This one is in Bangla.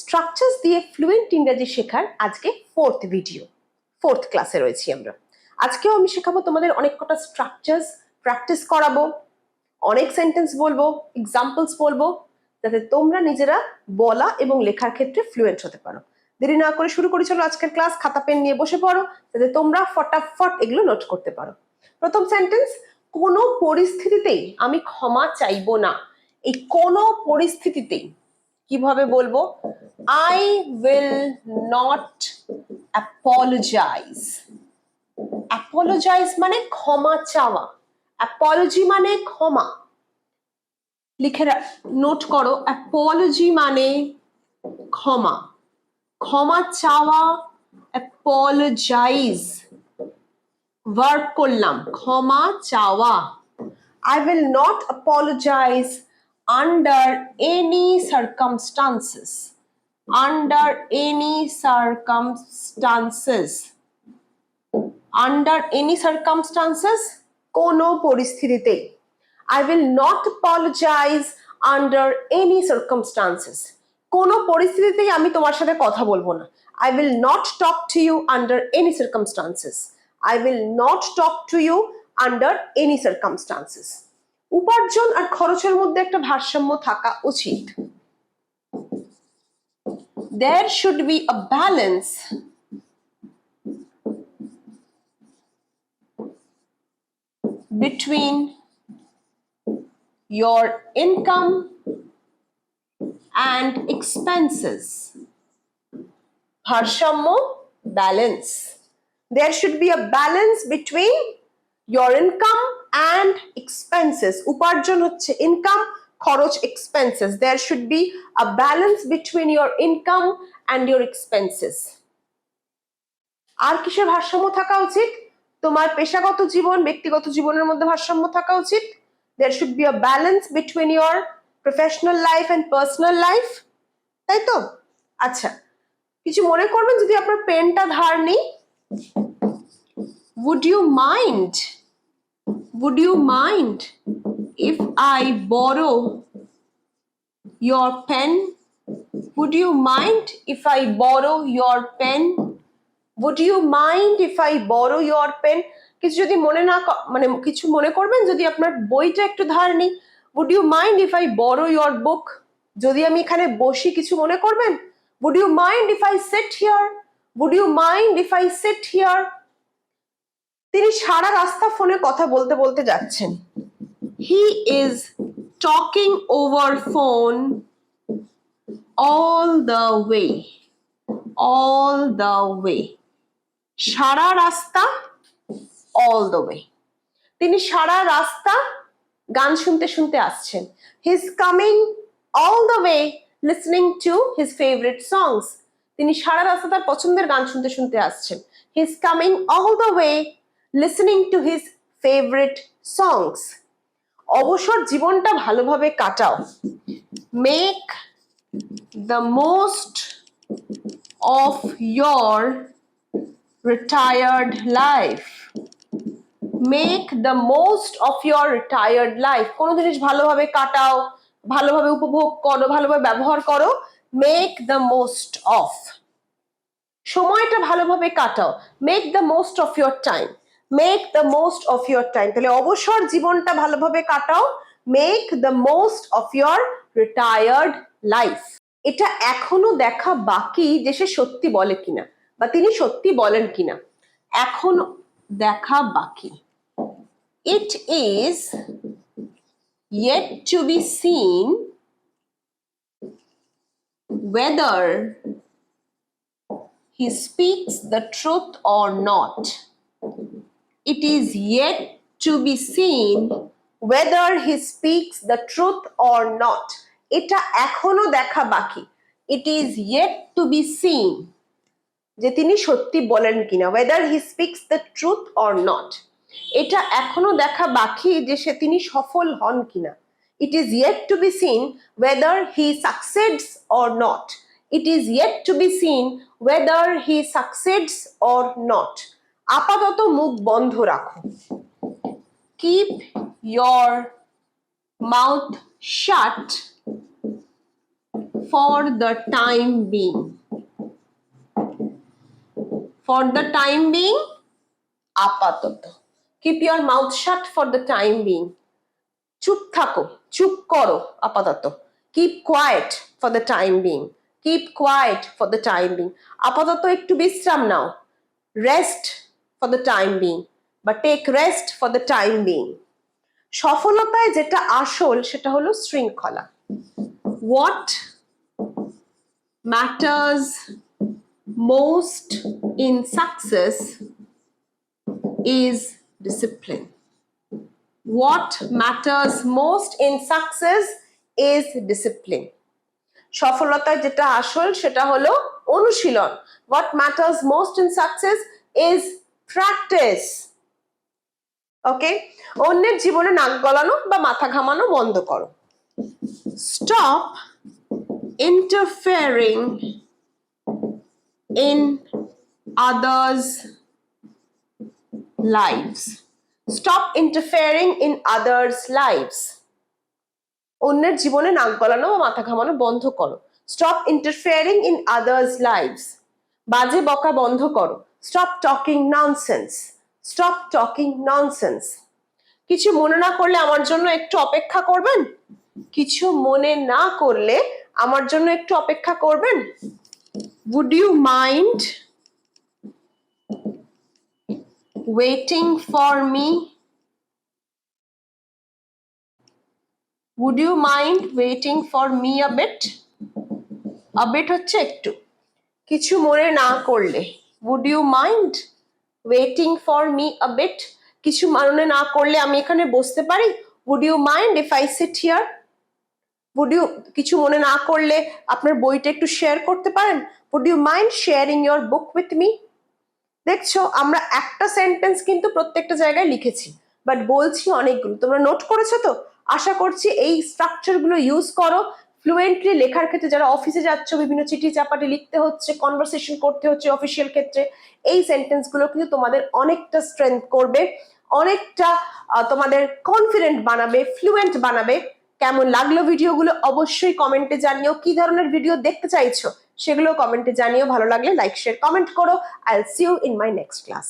স্ট্রাকচারস দিয়ে ফ্লুয়েন্ট ইংরেজি শেখার আজকে ফোর্থ ক্লাসে রয়েছি আমরা। আজকেও আমি শেখাবো তোমাদের অনেক কটা স্ট্রাকচারস, প্র্যাকটিস করাবো, অনেক সেন্টেন্স বলবো, এক্সাম্পলস বলবো, যাতে তোমরা নিজেরা বলা এবং লেখার ক্ষেত্রে ফ্লুয়েন্ট হতে পারো। দেরি না করে শুরু করি, চলো আজকের ক্লাস। খাতা পেন নিয়ে বসে পড়ো যাতে তোমরা ফটাফট এগুলো নোট করতে পারো। প্রথম সেন্টেন্স, কোনো পরিস্থিতিতেই আমি ক্ষমা চাইবো না। এই কোনো পরিস্থিতিতেই কিভাবে বলবো? I will not apologise. Apologise মানে ক্ষমা চাওয়া, অ্যাপোলজি মানে ক্ষমা। লিখে নোট করো, অ্যাপোলজি মানে ক্ষমা, ক্ষমা চাওয়া, অ্যাপোলোজাইজ। ভার্ব করলাম, ক্ষমা চাওয়া। I will not apologize under any circumstances. Under any circumstances. Under any circumstances, কোনো পরিস্থিতিতে। I will not apologize under any circumstances. কোনো পরিস্থিতিতেই আমি তোমার সাথে কথা বলবো না। I will not talk to you under any circumstances. I will not talk to you under any circumstances. উপার্জন আর খরচের মধ্যে একটা ভারসাম্য থাকা উচিত। There should be a balance between your income and expenses. ভারসাম্য, balance. There should be a balance between your income and expenses. উপার্জন হচ্ছে income, খরচ expenses. There should be a balance between your income and your expenses. আর কিসের ভারসাম্য থাকা উচিত? তোমার পেশাগত জীবন, ব্যক্তিগত জীবনের মধ্যে ভারসাম্য থাকা উচিত। There should be a balance between your professional life and personal life. তাই তো? আচ্ছা, কিছু মনে করবেন যদি আপনার পেনটা ধার নেই? Would you mind if I borrow your pen? Would you mind if I borrow your pen? Would you mind if I borrow your pen? কিছু যদি কিছু মনে করবেন যদি আপনার বইটা একটু ধার নেই? Would you mind if I borrow your book? যদি আমি এখানে বসি কিছু মনে করবেন? Would you mind if I sit here? Would you mind if I sit here? তিনি সারা রাস্তা ফোনে কথা বলতে বলতে যাচ্ছেন। He is talking over phone all the way. All the way. সারা রাস্তা, all the way. তিনি সারা রাস্তা গান শুনতে শুনতে আসছেন। He is coming all the way listening to his favorite songs. তিনি সারা রাস্তা তার পছন্দের গান শুনতে শুনতে আসছেন। He is coming all the way listening to his favorite songs. অবসর জীবনটা ভালোভাবে কাটাও। Make the most of your retired life. Make the most of your retired life. কোনো জিনিস ভালোভাবে কাটাও, ভালোভাবে উপভোগ করো, ভালোভাবে ব্যবহার করো। Make the most of. সময়টা ভালোভাবে কাটাও। Make the most of your time. Make the most of your time. তাহলে অবসর জীবনটা ভালোভাবে কাটাও। Make the most of your retired life. এটা এখনো দেখা বাকি যে সে সত্যি বলে কিনা বা তিনি সত্যি বলেন কিনা। এখনো দেখা বাকি। It is yet to be seen whether he speaks the truth or not. It is yet to be seen whether he speaks the truth or not. এটা এখনো দেখা বাকি। It is yet to be seen যে তিনি সত্যি বলেন কিনা, whether he speaks the truth or not. এটা এখনো দেখা বাকি যে তিনি সফল হন কিনা। It is yet to be seen whether he succeeds or not. It is yet to be seen whether he succeeds or not. আপাতত মুখ বন্ধ রাখো। Keep your mouth shut for the time being. For the time being, আপাতত। Keep your mouth shut for the time being. চুপ থাকো, চুপ করো আপাতত। Keep quiet for the time being. Keep quiet for the time being. আপাতত একটু বিশ্রাম নাও। Rest for the time being. But take rest for the time being. সফলতায় যেটা আসল সেটা হলো শৃঙ্খলা। What matters most in success is discipline. What matters most in success is discipline. সফলতায় যেটা আসল সেটা হলো অনুশীলন। What matters most in success is practice. Okay? অন্যের জীবনে নাক গলানো বা মাথা ঘামানো বন্ধ করো। Stop interfering in others' lives. Stop interfering in others' lives. অন্যের জীবনে নাক গলানো বা মাথা ঘামানো বন্ধ করো। Stop interfering in others' lives. বাজে বকা বন্ধ করো। Stop talking nonsense. Stop talking nonsense. কিছু মনে না করলে আমার জন্য একটু অপেক্ষা করবেন? কিছু মনে না করলে আমার জন্য একটু অপেক্ষা করবেন? Would you mind waiting for me? Would you mind waiting for me a bit? A bit হচ্ছে একটু। কিছু মনে না করলে would you mind waiting for me a bit? কিছু মনে না করলে আমি এখানে বসতে পারি? Would you mind if I sit here? Would you কিছু মনে না করলে আপনার বইটা একটু শেয়ার করতে পারেন? Would you mind sharing your book with me? দেখছো আমরা একটা সেন্টেন্স কিন্তু প্রত্যেকটা জায়গায় লিখেছি, বাট বলছি অনেকগুলো। তোমরা নোট করেছো তো? আশা করছি এই স্ট্রাকচার গুলো ইউজ করো ফ্লুয়েন্টলি লেখার ক্ষেত্রে। যারা অফিসে যাচ্ছ, বিভিন্ন চিঠি চাপাটি লিখতে হচ্ছে, কনভারসেশন করতে হচ্ছে অফিসিয়াল ক্ষেত্রে, এই সেন্টেন্স গুলো কিন্তু তোমাদের অনেকটা স্ট্রেংথ করবে, অনেকটা তোমাদের কনফিডেন্ট বানাবে, ফ্লুয়েন্ট বানাবে। কেমন লাগলো ভিডিওগুলো অবশ্যই কমেন্টে জানিও। কি ধরনের ভিডিও দেখতে চাইছো সেগুলো কমেন্টে জানিও। ভালো লাগলে লাইক শেয়ার কমেন্ট করো। I'll see you in my next class.